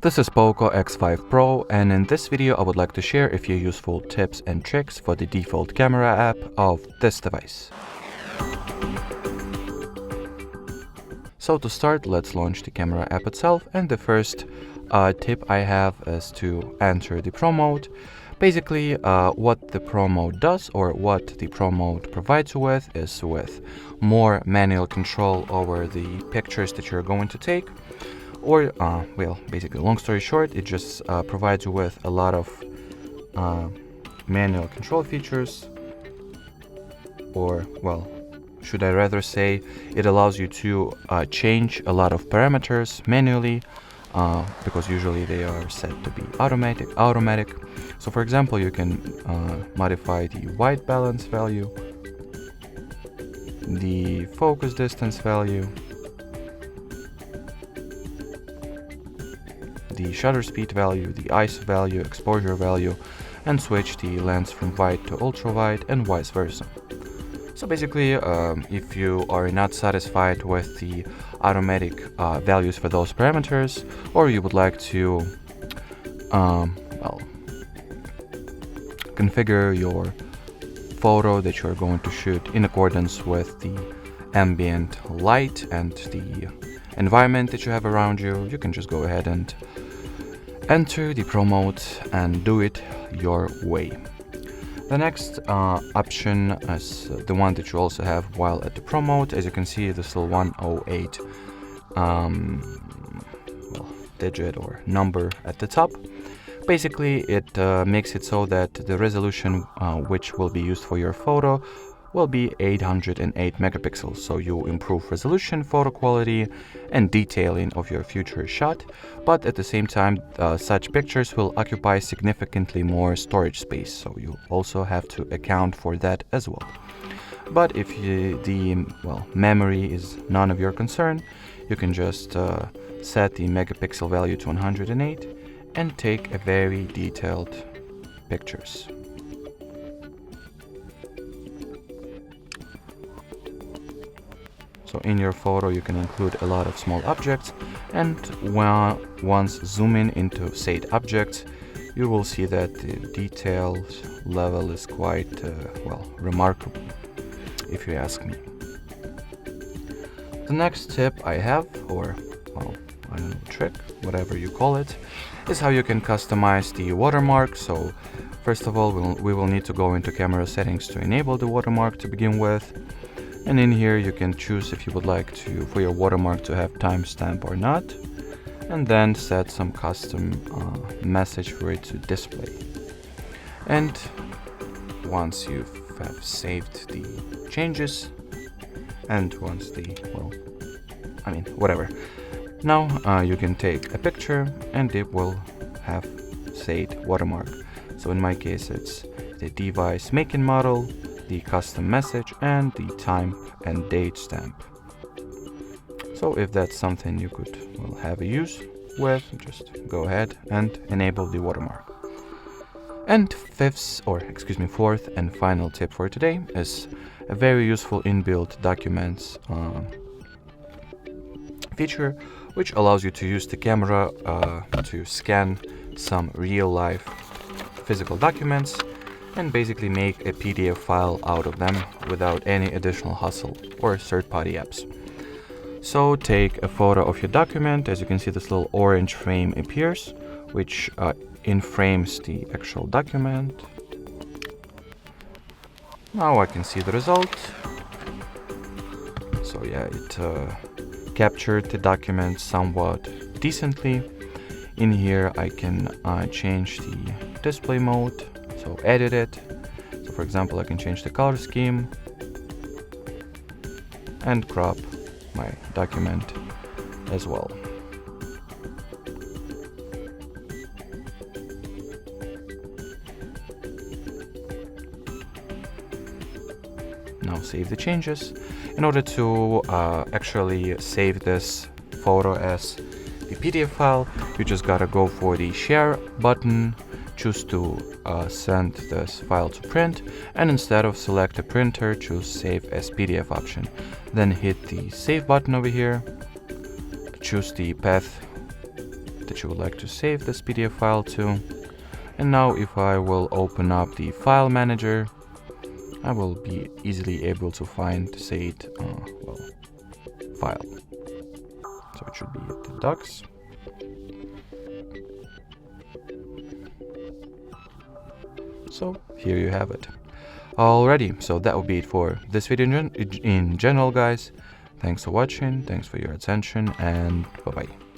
This is POCO X5 Pro, and in this video I would like to share a few useful tips and tricks for the default camera app of this device. So to start, let's launch the camera app itself, and the first tip I have is to enter the Pro mode. Basically, what the Pro mode does, or what the Pro mode provides you with, is with more manual control over the pictures that you're going to take. Or, well, basically, long story short, it just provides you with a lot of manual control features, or, well, should I rather say, it allows you to change a lot of parameters manually, because usually they are set to be automatic. So, for example, you can modify the white balance value, the focus distance value, the shutter speed value, the ISO value, exposure value, and switch the lens from wide to ultra wide and vice versa. So basically, if you are not satisfied with the automatic values for those parameters, or you would like to well, configure your photo that you're going to shoot in accordance with the ambient light and the environment that you have around you, you can just go ahead and enter the Pro mode and do it your way. The next option is the one that you also have while at the Pro mode. As you can see, this little 108 well, digit or number at the top. Basically, it makes it so that the resolution which will be used for your photo will be 808 megapixels, so you improve resolution, photo quality, and detailing of your future shot, but at the same time such pictures will occupy significantly more storage space, so you also have to account for that as well. But if the memory is none of your concern, you can just set the megapixel value to 108 and take a very detailed pictures. So in your photo you can include a lot of small objects, and once zooming into said objects, you will see that the detail level is quite remarkable, if you ask me. The next tip I have, or I don't know, trick, whatever you call it, is how you can customize the watermark. So first of all, we will need to go into camera settings to enable the watermark to begin with. And in here you can choose if you would like for your watermark to have timestamp or not, and then set some custom message for it to display. And once you have saved the changes, and once now you can take a picture and it will have said watermark. So in my case it's the device make and model, the custom message, and the time and date stamp. So if that's something you could have a use with, just go ahead and enable the watermark. And fourth and final tip for today is a very useful inbuilt documents feature, which allows you to use the camera to scan some real life physical documents and basically make a PDF file out of them without any additional hassle or third-party apps. So take a photo of your document. As you can see, this little orange frame appears, which in-frames the actual document. Now I can see the result. So yeah, it captured the document somewhat decently. In here I can change the display mode. So edit it. So for example, I can change the color scheme and crop my document as well. Now save the changes. In order to actually save this photo as a PDF file, you just gotta go for the share button, choose to send this file to print, and instead of select a printer, choose save as PDF option. Then hit the save button over here, choose the path that you would like to save this PDF file to. And now if I will open up the file manager, I will be easily able to find, say it, file. So it should be the docs. So here you have it. Alrighty, so that will be it for this video in general, guys. Thanks for watching, thanks for your attention, and bye-bye.